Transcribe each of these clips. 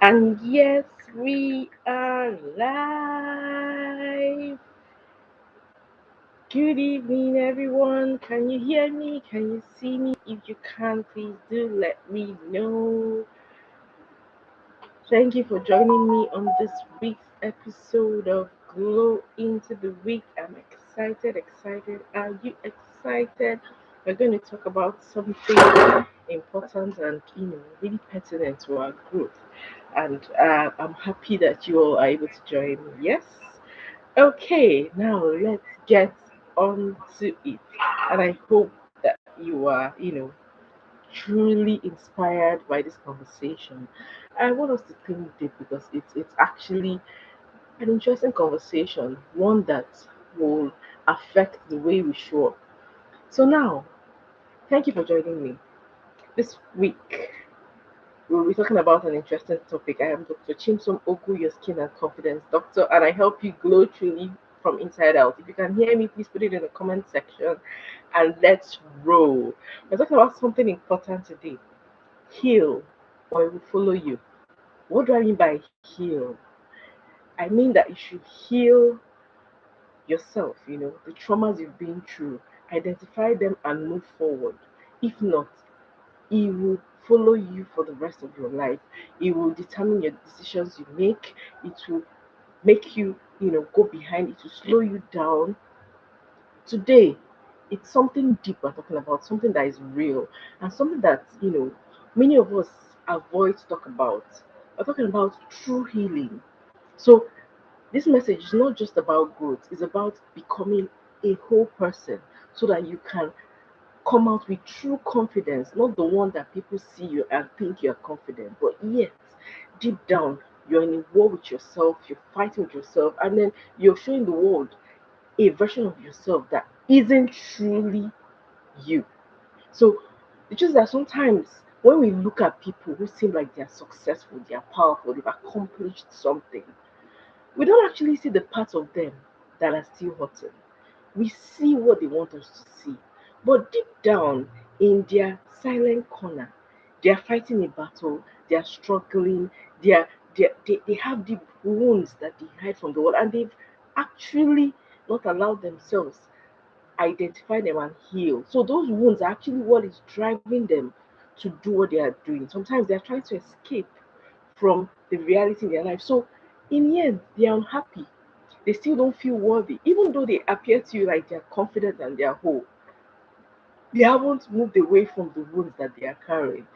And yes, we are live. Good evening, everyone. Can you hear me? Can you see me? If you can, please do let me know. Thank you for joining me on this week's episode of Glow into the Week. I'm excited, excited. Are you excited? We're going to talk about something important and really pertinent to our growth. And I'm happy that you all are able to join me. Yes. Okay, now let's get on to it. And I hope that you are, truly inspired by this conversation. I want us to think deep because it's actually an interesting conversation, one that will affect the way we show up. So now, thank you for joining me. This week we'll be talking about an interesting topic. I am Dr. Chimsom Ogu, your skin and confidence doctor, and I help you glow truly from inside out. If you can hear me, please put it in the comment section and let's roll. We're talking about something important today. Heal or it will follow you. What do I mean by heal? I mean that you should heal yourself, the traumas you've been through, identify them and move forward. If not, it will follow you for the rest of your life. It will determine your decisions you make. It will make you, go behind. It will slow you down. Today, it's something deep we're talking about, something that is real, and something that, many of us avoid to talk about. We're talking about true healing. So, this message is not just about growth, it's about becoming a whole person so that you can come out with true confidence, not the one that people see you and think you're confident, but yet deep down you're in a war with yourself, you're fighting with yourself, and then you're showing the world a version of yourself that isn't truly you. So it's just that sometimes when we look at people who seem like they're successful, they're powerful, they've accomplished something, we don't actually see the parts of them that are still hurting. We see what they want us to see. But deep down in their silent corner, they are fighting a battle, they are struggling, they have deep wounds that they hide from the world, and they've actually not allowed themselves identify them and heal. So those wounds are actually what is driving them to do what they are doing. Sometimes they are trying to escape from the reality in their life. So in the end, they are unhappy. They still don't feel worthy, even though they appear to you like they're confident and they're whole. They haven't moved away from the wounds that they are carrying.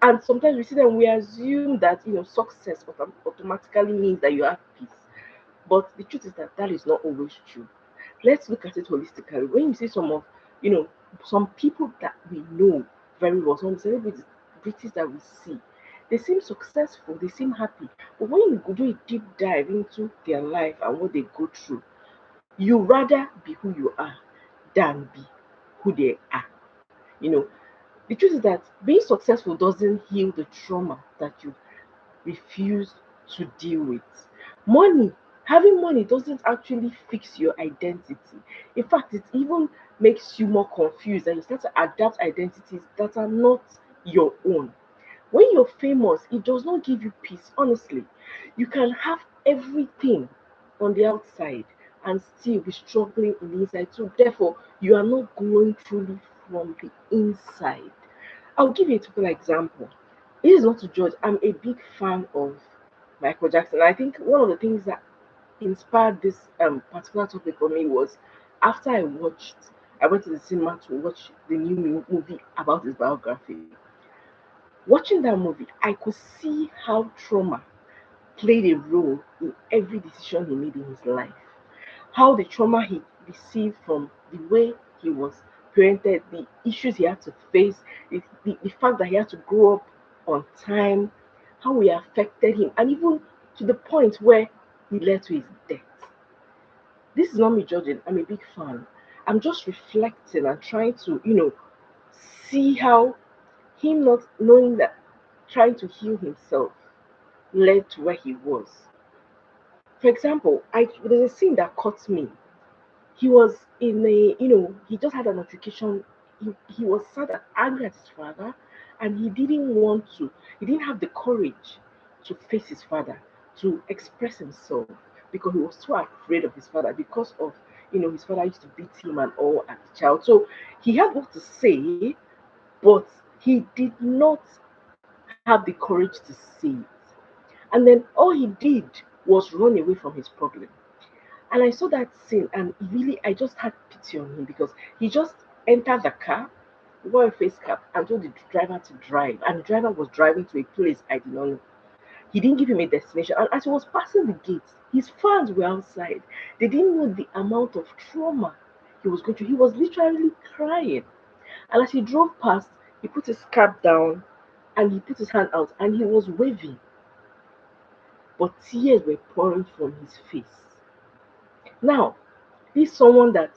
And sometimes we see them, we assume that success automatically means that you have peace. But the truth is that that is not always true. Let's look at it holistically. When you see you know, some people that we know very well, some celebrities that we see, they seem successful, they seem happy. But when you do a deep dive into their life and what they go through, you rather be who you are than be who they are. You know, the truth is that being successful doesn't heal the trauma that you refuse to deal with. Money, having money doesn't actually fix your identity. In fact, it even makes you more confused and you start to adapt identities that are not your own. When you're famous, it does not give you peace, honestly. You can have everything on the outside and still be struggling in the inside. So, therefore, you are not growing truly from the inside. I'll give you a typical example. This is not to judge. I'm a big fan of Michael Jackson. I think one of the things that inspired this particular topic for me was after I went to the cinema to watch the new movie about his biography. Watching that movie, I could see how trauma played a role in every decision he made in his life. How the trauma he received from the way he was parented, the issues he had to face, the fact that he had to grow up on time, how it affected him, and even to the point where he led to his death. This is not me judging, I'm a big fan. I'm just reflecting and trying to, see how him not knowing that trying to heal himself led to where he was. For example, there's a scene that caught me. He was in he just had a notification. He was sad and angry at his father, and he didn't want to. He didn't have the courage. to face his father, to express himself, because he was so afraid of his father because of his father used to beat him and all as a child. So he had what to say, but he did not have the courage to say it. And then all he did was run away from his problem. And I saw that scene, and really, I just had pity on him because he just entered the car, wore a face cap, and told the driver to drive. And the driver was driving to a place I did not know. He didn't give him a destination. And as he was passing the gates, his fans were outside. They didn't know the amount of trauma he was going through. He was literally crying. And as he drove past, he put his cap down and he put his hand out and he was waving, but tears were pouring from his face. Now, this someone that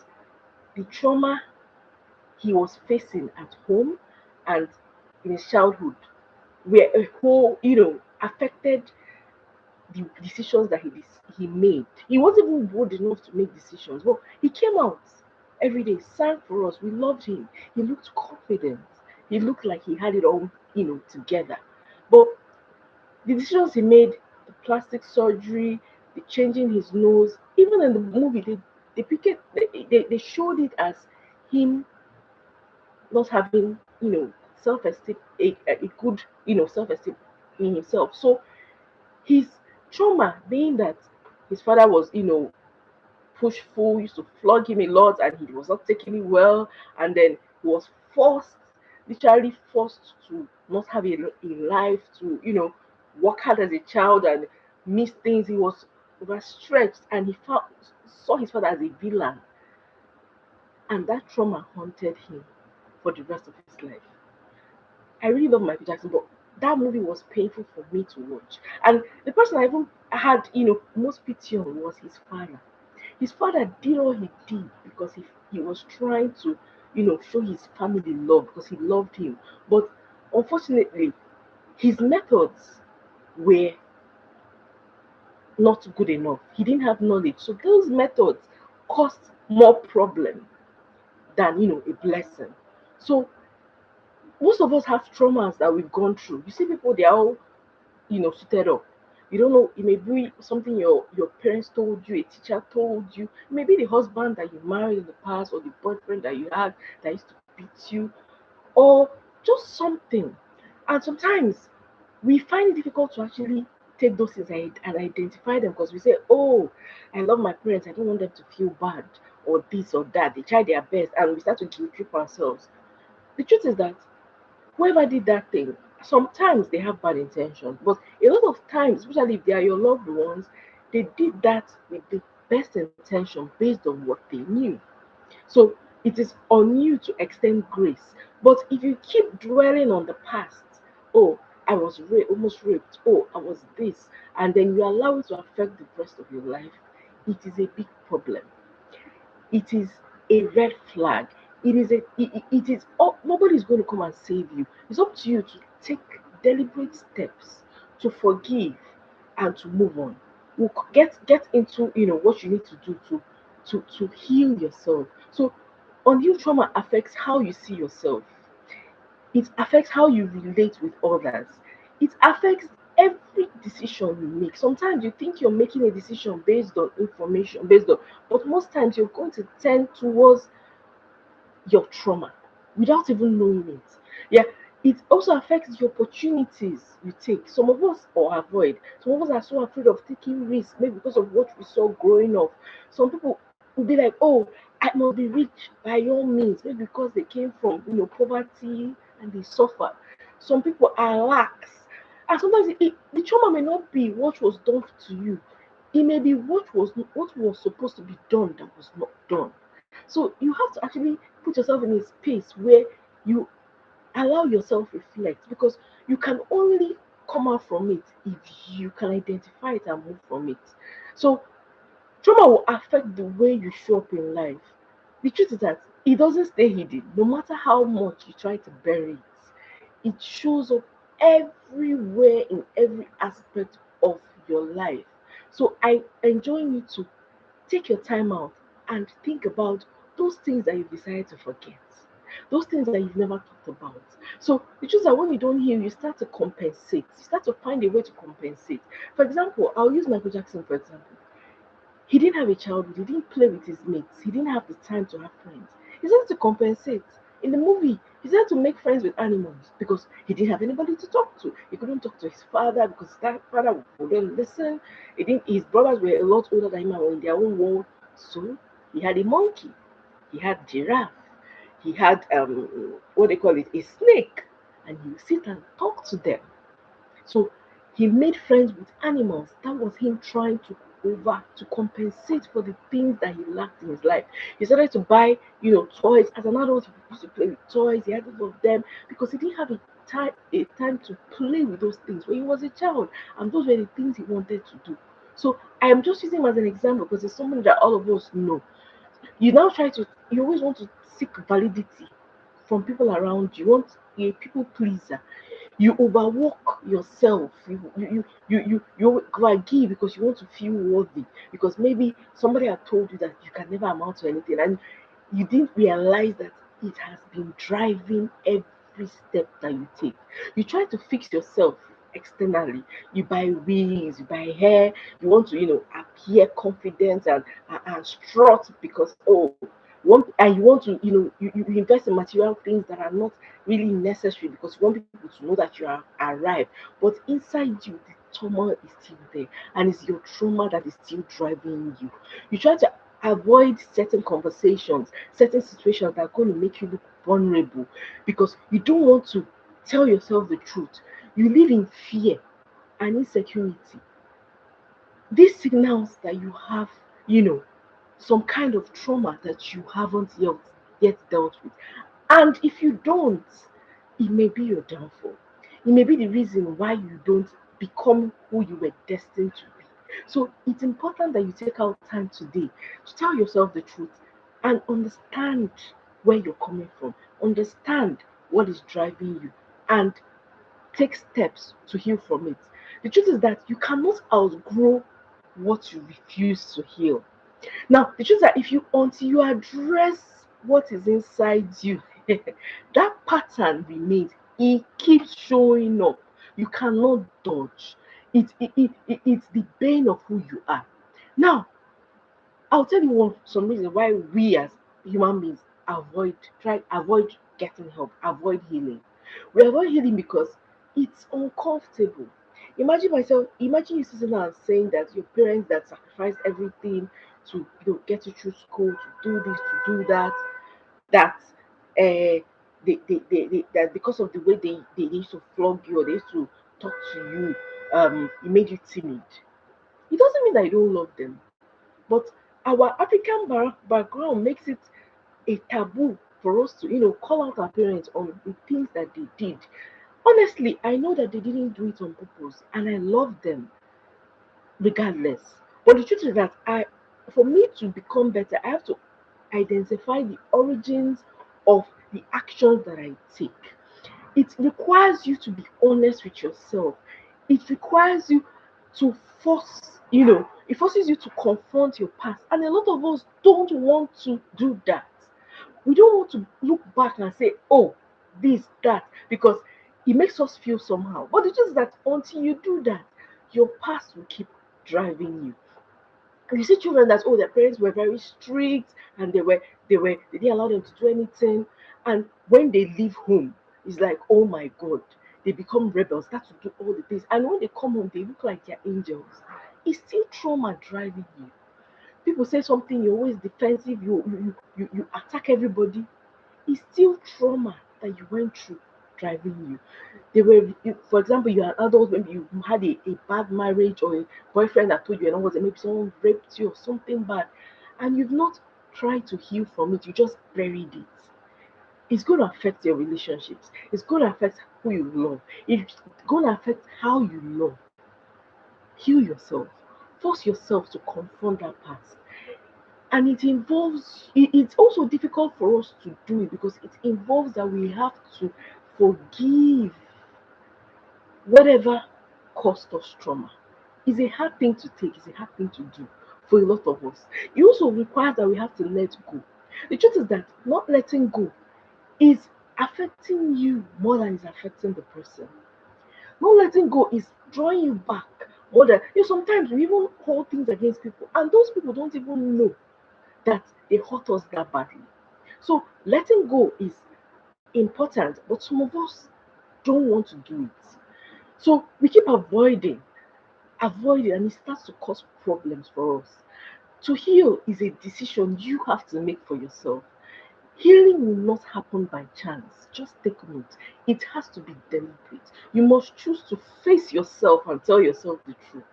the trauma he was facing at home and in his childhood were a whole, affected the decisions that he made. He wasn't even bold enough to make decisions. But he came out every day, sang for us. We loved him. He looked confident. He looked like he had it all, together. But the decisions he made, the plastic surgery, the changing his nose, even in the movie, they pick it, they showed it as him not having, self-esteem, a good, self-esteem in himself. So his trauma being that his father was, pushful, used to flog him a lot, and he was not taking it well, and then he was forced, literally forced to not have a life, to work hard as a child and miss things. He was overstretched, and saw his father as a villain, and that trauma haunted him for the rest of his life. I really love Michael Jackson, but that movie was painful for me to watch. And the person I even had, most pity on was his father. His father did all he did because he was trying to, show his family love because he loved him. But unfortunately, his methods were not good enough. He didn't have knowledge. So those methods caused more problem than, a blessing. So most of us have traumas that we've gone through. You see people, they are all suited up. You don't know, it may be something your parents told you, a teacher told you, maybe the husband that you married in the past, or the boyfriend that you had that used to beat you, or just something. And sometimes we find it difficult to actually take those things and identify them because we say, oh, I love my parents, I don't want them to feel bad, or this or that. They try their best, and we start to guilt trip ourselves. The truth is that whoever did that thing, sometimes they have bad intentions, but a lot of times, especially if they are your loved ones, they did that with the best intention based on what they knew. So it is on you to extend grace. But if you keep dwelling on the past, oh, I was almost raped, oh, I was this, and then you allow it to affect the rest of your life, it is a big problem. It is a red flag. It is nobody is going to come and save you. It's up to you to take deliberate steps to forgive and to move on. We'll get into what you need to do to heal yourself. So unhealed trauma affects how you see yourself. It affects how you relate with others. It affects every decision you make. Sometimes you think you're making a decision based on information, but most times you're going to tend towards your trauma without even knowing it. Yeah, it also affects the opportunities you take. Some of us or avoid. Some of us are so afraid of taking risks, maybe because of what we saw growing up. Some people will be like, "Oh, I must be rich by all means," maybe because they came from poverty and they suffered. Some people are lax, and sometimes the trauma may not be what was done to you. It may be what was supposed to be done that was not done. So you have to actually put yourself in a space where you allow yourself reflect, because you can only come out from it if you can identify it and move from it. So trauma will affect the way you show up in life. The truth is that it doesn't stay hidden. No matter how much you try to bury it shows up everywhere in every aspect of your life. So I enjoy you to take your time out and think about those things that you decided to forget. those things that you've never talked about. So it's just that when you don't heal, you start to compensate. You start to find a way to compensate. For example, I'll use Michael Jackson for example. He didn't have a childhood. He didn't play with his mates. He didn't have the time to have friends. He started to compensate. In the movie, he started to make friends with animals because he didn't have anybody to talk to. He couldn't talk to his father because his father wouldn't listen. He didn't, his brothers were a lot older than him and were in their own world. So he had a monkey. He had giraffe. He had what they call it, a snake, and he would sit and talk to them. So he made friends with animals. That was him trying to compensate for the things that he lacked in his life. He started to buy, toys. As an adult, he used to play with toys. He had a lot of them because he didn't have a time to play with those things when he was a child. And those were the things he wanted to do. So I am just using him as an example because it's something that all of us know. You always want to seek validity from people around you. You want a people pleaser. You overwork yourself. You overgive because you want to feel worthy. Because maybe somebody had told you that you can never amount to anything, and you didn't realize that it has been driving every step that you take. You try to fix yourself externally. You buy wigs, you buy hair. You want to, appear confident and strut because and you want to, you invest in material things that are not really necessary because you want people to know that you are arrived. But inside you, the trauma is still there, and it's your trauma that is still driving you. You try to avoid certain conversations, certain situations that are going to make you look vulnerable because you don't want to tell yourself the truth. You live in fear and insecurity. This signals that you have, you know, some kind of trauma that you haven't yet dealt with. And if you don't, it may be your downfall. It may be the reason why you don't become who you were destined to be. So it's important that you take out time today to tell yourself the truth and understand where you're coming from, understand what is driving you, and take steps to heal from it. The truth is that you cannot outgrow what you refuse to heal. Now, the truth is that if you until you address what is inside you, that pattern remains. It keeps showing up. You cannot dodge. It's the bane of who you are. Now, I'll tell you some reason why we as human beings avoid getting help, avoid healing. We avoid healing because it's uncomfortable. Imagine you sitting there and saying that your parents that sacrificed everything to get you through school, to do this, to do that, that that because of the way they used to flog you or they used to talk to you, it made you timid. It doesn't mean that you don't love them, but our African background makes it a taboo for us to, call out our parents on the things that they did. Honestly, I know that they didn't do it on purpose, and I love them regardless. But the truth is that for me to become better, I have to identify the origins of the actions that I take. It requires you to be honest with yourself. It requires you to it forces you to confront your past. And a lot of us don't want to do that. We don't want to look back and say, oh, this, that, because it makes us feel somehow. But it's just that until you do that, your past will keep driving you. You see children that their parents were very strict and they didn't allow them to do anything, and when they leave home it's like, oh my god, they become rebels, start to do all the things, and when they come home they look like they're angels. It's still trauma driving you. People say something, you're always defensive, you attack everybody. It's still trauma that you went through driving you. For example, you're an adult, maybe you had a bad marriage or a boyfriend that told you and was maybe someone raped you or something bad, and you've not tried to heal from it, you just buried it. It's going to affect your relationships. It's going to affect who you love. It's going to affect how you love. Heal yourself. Force yourself to confront that past. And it's also difficult for us to do it because it involves that we have to forgive whatever caused us trauma. It's a hard thing to take, it's a hard thing to do for a lot of us. It also requires that we have to let go. The truth is that not letting go is affecting you more than it's affecting the person. Not letting go is drawing you back more than sometimes we even hold things against people, and those people don't even know that they hurt us that badly. So letting go is important, but some of us don't want to do it. So we keep avoiding, and it starts to cause problems for us. To heal is a decision you have to make for yourself. Healing will not happen by chance. Just take note. It has to be deliberate. You must choose to face yourself and tell yourself the truth.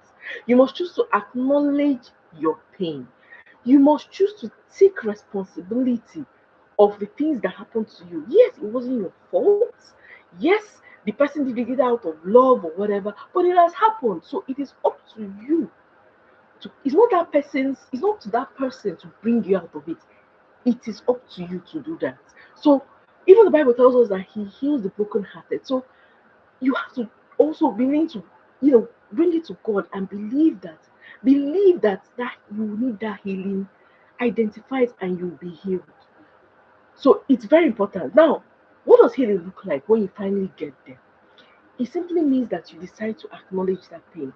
You must choose to acknowledge your pain. You must choose to take responsibility of the things that happened to you. Yes, it wasn't your fault. Yes, the person did it out of love or whatever, but it has happened. So it is up to you it's not to that person to bring you out of it. It is up to you to do that. So even the Bible tells us that he heals the brokenhearted. So you have to also be willing to, bring it to God and believe that you need that healing, identify it, and you'll be healed. So it's very important. Now, what does healing look like when you finally get there? It simply means that you decide to acknowledge that pain.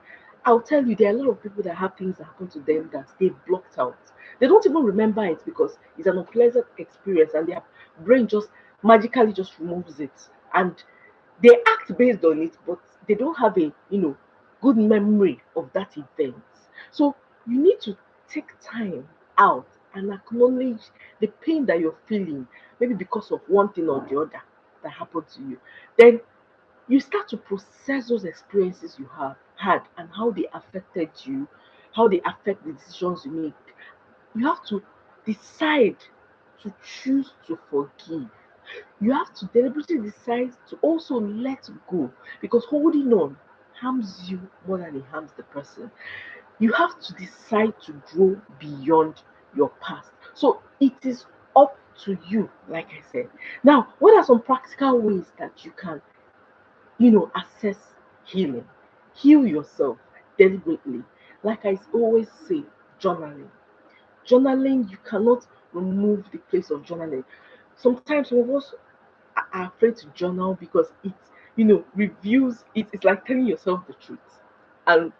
I'll tell you, there are a lot of people that have things that happen to them that they've blocked out. They don't even remember it because it's an unpleasant experience and their brain just magically just removes it. And they act based on it, but they don't have a good memory of that event. So you need to take time out and acknowledge the pain that you're feeling, maybe because of one thing or the other that happened to you. Then you start to process those experiences you have had and how they affected you, how they affect the decisions you make. You have to decide to choose to forgive. You have to deliberately decide to also let go, because holding on harms you more than it harms the person. You have to decide to grow beyond your past. So it is up to you, like I said. Now, what are some practical ways that you can assess healing? Heal yourself deliberately. Like I always say, journaling. Journaling, you cannot remove the place of journaling. Sometimes some of us are afraid to journal because reviews it's like telling yourself the truth. And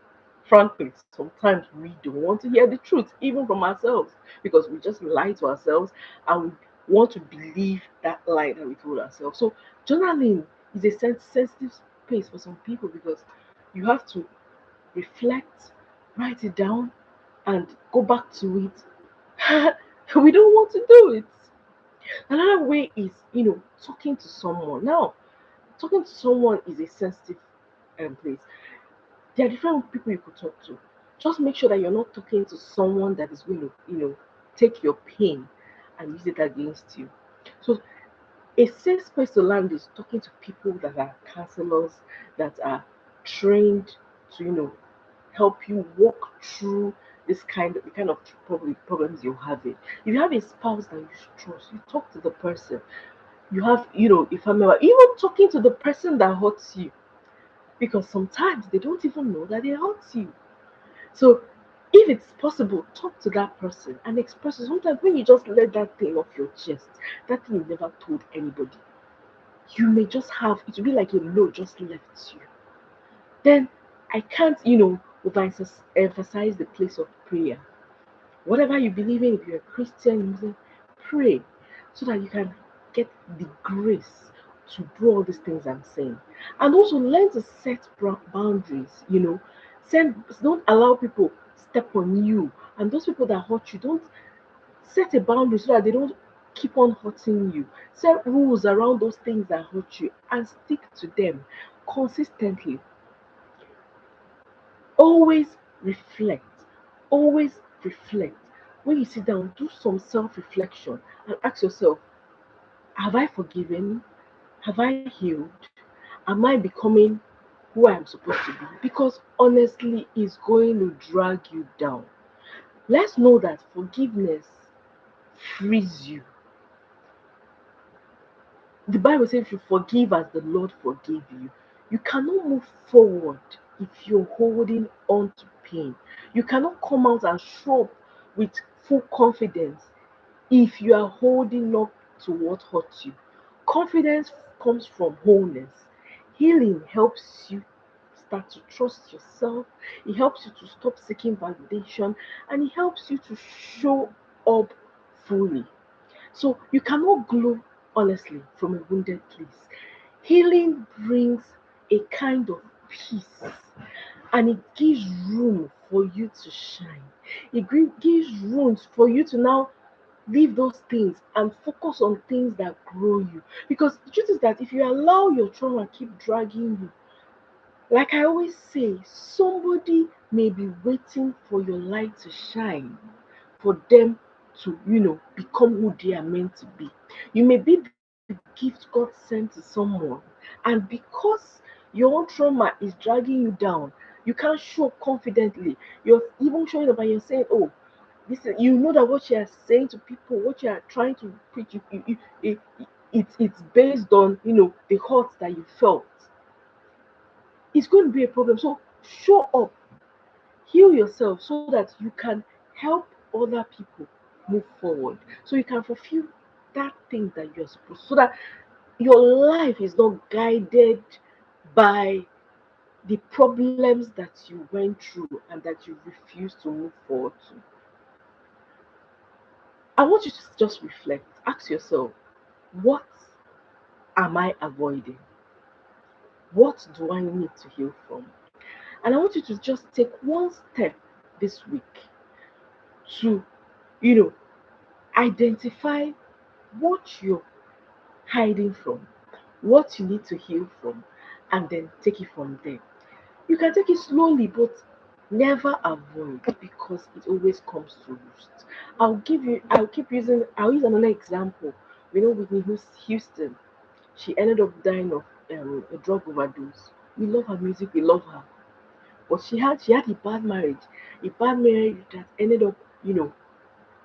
frankly, sometimes we don't want to hear the truth, even from ourselves, because we just lie to ourselves and we want to believe that lie that we told ourselves. So journaling is a sensitive space for some people because you have to reflect, write it down, and go back to it. We don't want to do it. Another way is, talking to someone. Now, talking to someone is a sensitive place. There are different people you could talk to. Just make sure that you're not talking to someone that is going to, take your pain and use it against you. So a safe space to land is talking to people that are counselors, that are trained to, help you walk through the kind of problems you're having. If you have a spouse that you trust, you talk to the person. You have, a family member, even talking to the person that hurts you, because sometimes they don't even know that they hurt you. So if it's possible, talk to that person and express it. Sometimes when you just let that thing off your chest, that thing you never told anybody, you may just have it will be like a load just left you. Then I can't, overemphasize the place of prayer. Whatever you believe in, if you're a Christian, Muslim, pray so that you can get the grace to do all these things I'm saying. And also learn to set boundaries, don't allow people step on you. And those people that hurt you, don't set a boundary so that they don't keep on hurting you. Set rules around those things that hurt you and stick to them consistently. Always reflect. Always reflect. When you sit down, do some self reflection and ask yourself, have I forgiven? Have I healed? Am I becoming who I am supposed to be? Because honestly, it's going to drag you down. Let's know that forgiveness frees you. The Bible says if you forgive as the Lord forgave you, you cannot move forward if you're holding on to pain. You cannot come out and show up with full confidence if you are holding up to what hurt you. Confidence comes from wholeness. Healing helps you start to trust yourself. It helps you to stop seeking validation, and it helps you to show up fully. So you cannot glow honestly from a wounded place. Healing brings a kind of peace, and it gives room for you to shine. Gives room for you to now leave those things and focus on things that grow you. Because the truth is that if you allow your trauma keep dragging you, like I always say, somebody may be waiting for your light to shine for them to, become who they are meant to be. You may be the gift God sent to someone, and because your own trauma is dragging you down, you can't show up confidently. You're even showing up and you're saying, "Oh, this is," you know that what you are saying to people, what you are trying to preach, it's based on the hurt that you felt. It's going to be a problem. So show up, heal yourself so that you can help other people move forward. So you can fulfill that thing that you're supposed to, so that your life is not guided by the problems that you went through and that you refuse to move forward to. I want you to just reflect. Ask yourself, what am I avoiding? What do I need to heal from? And I want you to just take one step this week to, you know, identify what you're hiding from, what you need to heal from, and then take it from there. You can take it slowly, but never avoid, because it always comes to roost. I'll use another example. Whitney Houston, she ended up dying of a drug overdose. We love her music, we love her. But she had a bad marriage that ended up,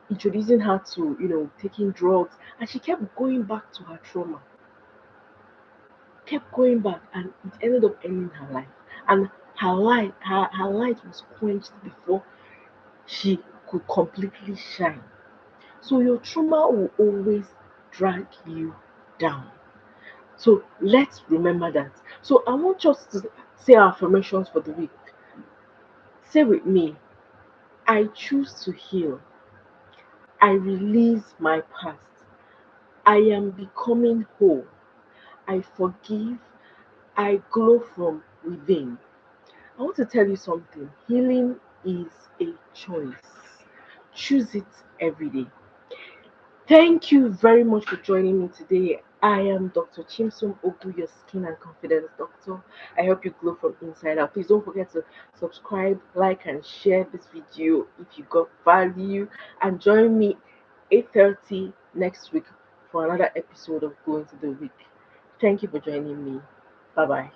introducing her to, taking drugs, and she kept going back to her trauma, kept going back, and it ended up ending her life. And her light was quenched before she could completely shine. So your trauma will always drag you down. So let's remember that. So I want us to say our affirmations for the week. Say with me, I choose to heal. I release my past. I am becoming whole. I forgive. I glow from within. I want to tell you something. Healing is a choice. Choose it every day. Thank you very much for joining me today. I am Dr. Chimsom Ogu, your skin and confidence doctor. I hope you glow from inside out. Please don't forget to subscribe, like, and share this video if you got value. And join me 8:30 next week for another episode of Go Into the Week. Thank you for joining me. Bye bye.